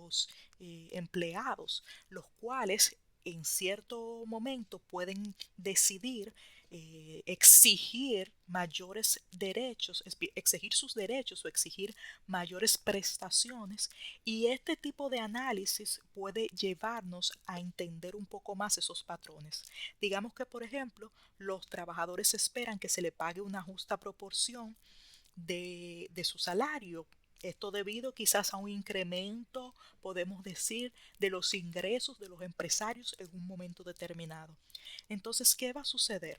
los empleados, los cuales en cierto momento pueden decidir exigir mayores derechos, exigir sus derechos o exigir mayores prestaciones, y este tipo de análisis puede llevarnos a entender un poco más esos patrones. Digamos que, por ejemplo, los trabajadores esperan que se le pague una justa proporción de su salario. Esto debido quizás a un incremento, podemos decir, de los ingresos de los empresarios en un momento determinado. Entonces, ¿qué va a suceder?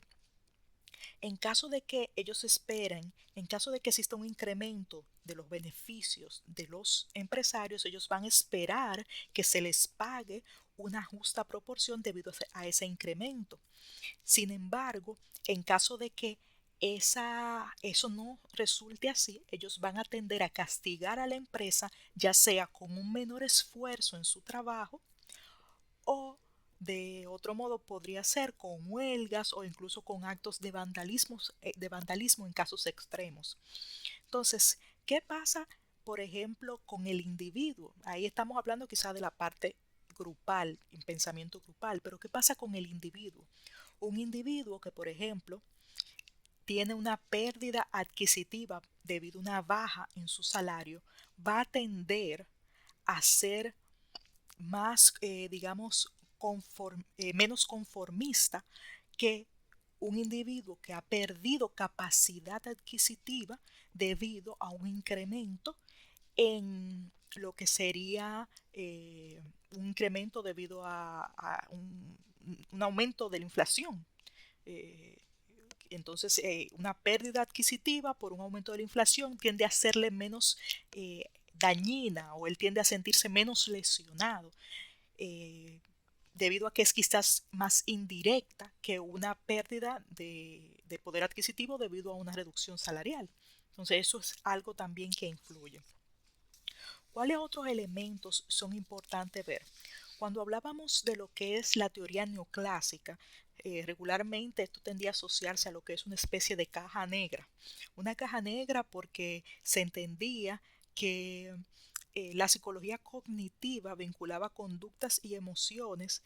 En caso de que ellos esperen, en caso de que exista un incremento de los beneficios de los empresarios, ellos van a esperar que se les pague una justa proporción debido a ese incremento. Sin embargo, en caso de que eso no resulte así, ellos van a tender a castigar a la empresa, ya sea con un menor esfuerzo en su trabajo o de otro modo podría ser con huelgas o incluso con actos de vandalismo en casos extremos. Entonces, ¿qué pasa, por ejemplo, con el individuo? Ahí estamos hablando quizá de la parte grupal, en pensamiento grupal, pero ¿qué pasa con el individuo? Un individuo que, por ejemplo, tiene una pérdida adquisitiva debido a una baja en su salario, va a tender a ser más, digamos, menos conformista que un individuo que ha perdido capacidad adquisitiva debido a un incremento en lo que sería un incremento debido a un aumento de la inflación. Eh, entonces, una pérdida adquisitiva por un aumento de la inflación tiende a serle menos dañina, o él tiende a sentirse menos lesionado, eh, debido a que es quizás más indirecta que una pérdida de poder adquisitivo debido a una reducción salarial. Entonces, eso es algo también que influye. ¿Cuáles otros elementos son importantes ver? Cuando hablábamos de lo que es la teoría neoclásica, regularmente esto tendía a asociarse a lo que es una especie de caja negra. Una caja negra porque se entendía que la psicología cognitiva vinculaba conductas y emociones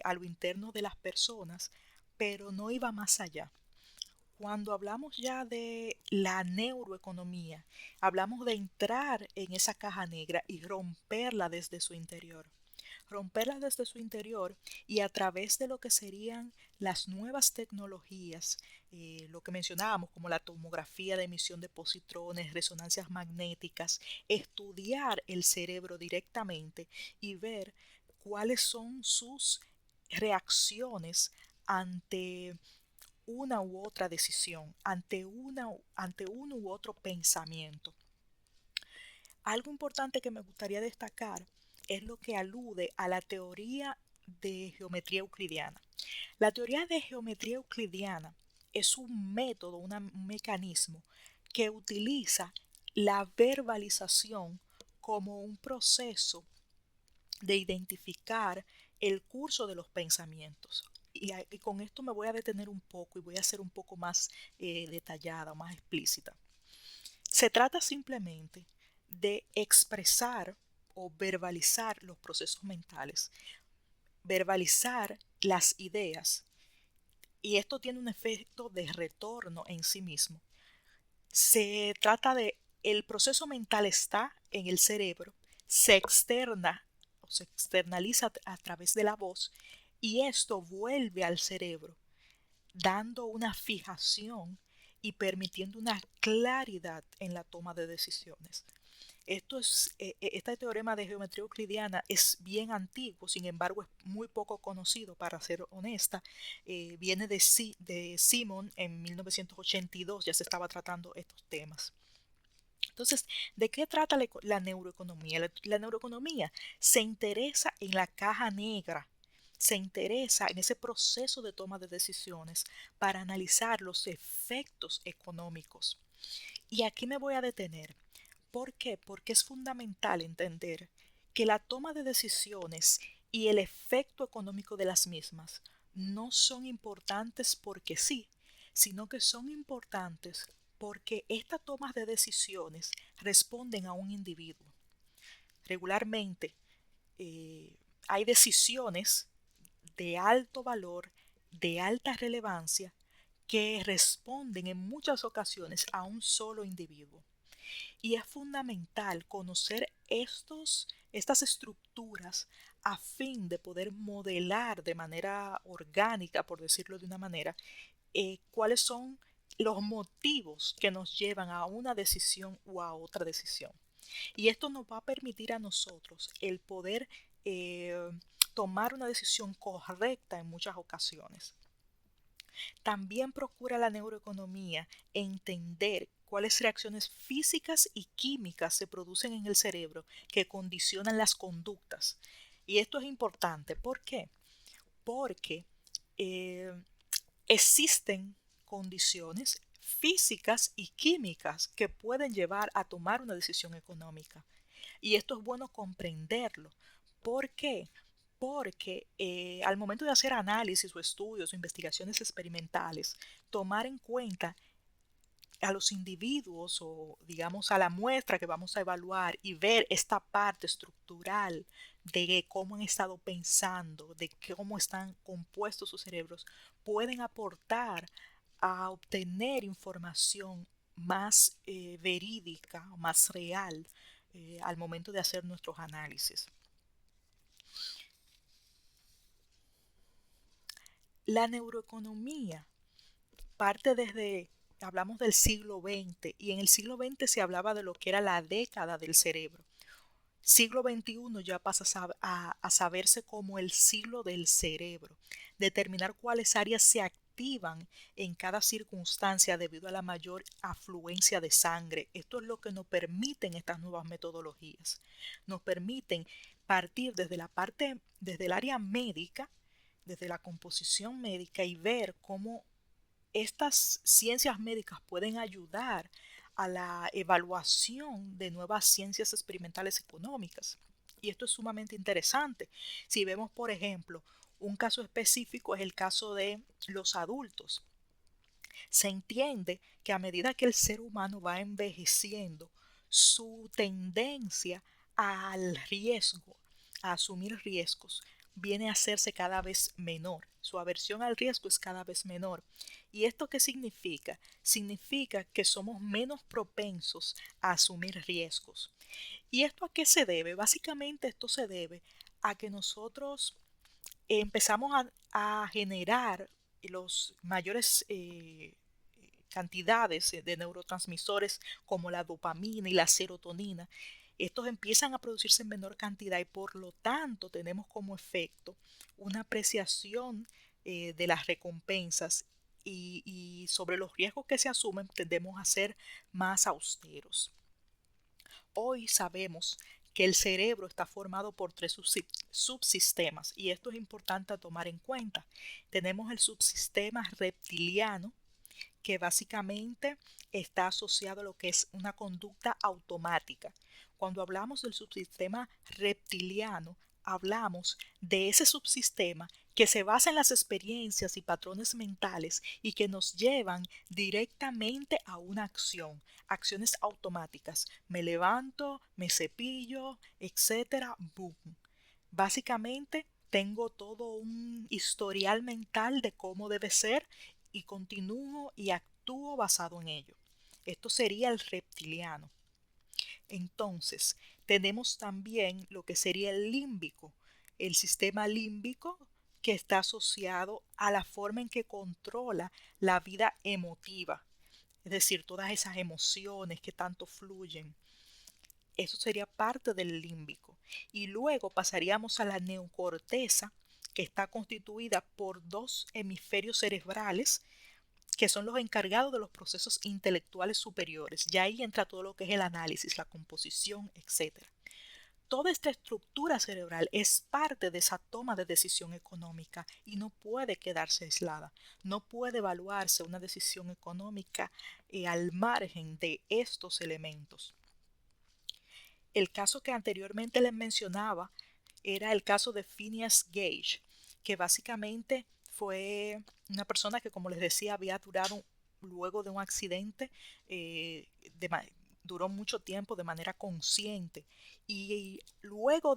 a lo interno de las personas, pero no iba más allá. Cuando hablamos ya de la neuroeconomía, hablamos de entrar en esa caja negra y romperla desde su interior. Romperla desde su interior y a través de lo que serían las nuevas tecnologías, lo que mencionábamos como la tomografía de emisión de positrones, resonancias magnéticas, estudiar el cerebro directamente y ver cuáles son sus reacciones ante una u otra decisión, ante uno u otro pensamiento. Algo importante que me gustaría destacar es lo que alude a la teoría de geometría euclidiana. La teoría de geometría euclidiana es un método, un mecanismo que utiliza la verbalización como un proceso de identificar el curso de los pensamientos. Y con esto me voy a detener un poco y voy a ser un poco más detallada, más explícita. Se trata simplemente de expresar o verbalizar los procesos mentales, verbalizar las ideas, y esto tiene un efecto de retorno en sí mismo. Se trata de el proceso mental está en el cerebro, se externa o se externaliza a través de la voz, y esto vuelve al cerebro, dando una fijación y permitiendo una claridad en la toma de decisiones. Este teorema de geometría euclidiana es bien antiguo, sin embargo es muy poco conocido, para ser honesta. Viene de Simon en 1982, ya se estaba tratando estos temas. Entonces, ¿de qué trata la neuroeconomía? La neuroeconomía se interesa en la caja negra, se interesa en ese proceso de toma de decisiones para analizar los efectos económicos. Y aquí me voy a detener. ¿Por qué? Porque es fundamental entender que la toma de decisiones y el efecto económico de las mismas no son importantes porque sí, sino que son importantes porque estas tomas de decisiones responden a un individuo. Regularmente, hay decisiones de alto valor, de alta relevancia, que responden en muchas ocasiones a un solo individuo. Y es fundamental conocer estas estructuras a fin de poder modelar de manera orgánica, por decirlo de una manera, cuáles son los motivos que nos llevan a una decisión u a otra decisión. Y esto nos va a permitir a nosotros el poder eh, tomar una decisión correcta en muchas ocasiones. También procura la neuroeconomía entender cuáles reacciones físicas y químicas se producen en el cerebro que condicionan las conductas. Y esto es importante. ¿Por qué? Porque eh, existen condiciones físicas y químicas que pueden llevar a tomar una decisión económica. Y esto es bueno comprenderlo. ¿Por qué? Porque al momento de hacer análisis o estudios o investigaciones experimentales, tomar en cuenta a los individuos o digamos a la muestra que vamos a evaluar y ver esta parte estructural de cómo han estado pensando, de cómo están compuestos sus cerebros, pueden aportar a obtener información más verídica, más real al momento de hacer nuestros análisis. La neuroeconomía parte hablamos del siglo XX y en el siglo XX se hablaba de lo que era la década del cerebro. Siglo XXI ya pasa a saberse como el siglo del cerebro, determinar cuáles áreas se activan en cada circunstancia debido a la mayor afluencia de sangre. Esto es lo que nos permiten estas nuevas metodologías. Nos permiten partir desde el área médica, desde la composición médica y ver cómo estas ciencias médicas pueden ayudar a la evaluación de nuevas ciencias experimentales económicas. Y esto es sumamente interesante. Si vemos, por ejemplo, un caso específico es el caso de los adultos. Se entiende que a medida que el ser humano va envejeciendo, su tendencia al riesgo, a asumir riesgos, viene a hacerse cada vez menor. Su aversión al riesgo es cada vez menor. ¿Y esto qué significa? Significa que somos menos propensos a asumir riesgos. ¿Y esto a qué se debe? Básicamente esto se debe a que nosotros empezamos a generar los mayores cantidades de neurotransmisores como la dopamina y la serotonina. Estos empiezan a producirse en menor cantidad y por lo tanto tenemos como efecto una apreciación de las recompensas y sobre los riesgos que se asumen tendemos a ser más austeros. Hoy sabemos que el cerebro está formado por tres subsistemas y esto es importante a tomar en cuenta. Tenemos el subsistema reptiliano, que básicamente está asociado a lo que es una conducta automática. Cuando hablamos del subsistema reptiliano, hablamos de ese subsistema que se basa en las experiencias y patrones mentales y que nos llevan directamente a una acción, acciones automáticas. Me levanto, me cepillo, etcétera, boom. Básicamente tengo todo un historial mental de cómo debe ser y continúo y actúo basado en ello. Esto sería el reptiliano. Entonces, tenemos también lo que sería el límbico, el sistema límbico que está asociado a la forma en que controla la vida emotiva, es decir, todas esas emociones que tanto fluyen. Eso sería parte del límbico. Y luego pasaríamos a la neocorteza, que está constituida por dos hemisferios cerebrales que son los encargados de los procesos intelectuales superiores. Ya ahí entra todo lo que es el análisis, la composición, etc. Toda esta estructura cerebral es parte de esa toma de decisión económica y no puede quedarse aislada. No puede evaluarse una decisión económica al margen de estos elementos. El caso que anteriormente les mencionaba era el caso de Phineas Gage, que básicamente fue una persona que, como les decía, había durado luego de un accidente, eh, de, duró mucho tiempo de manera consciente y luego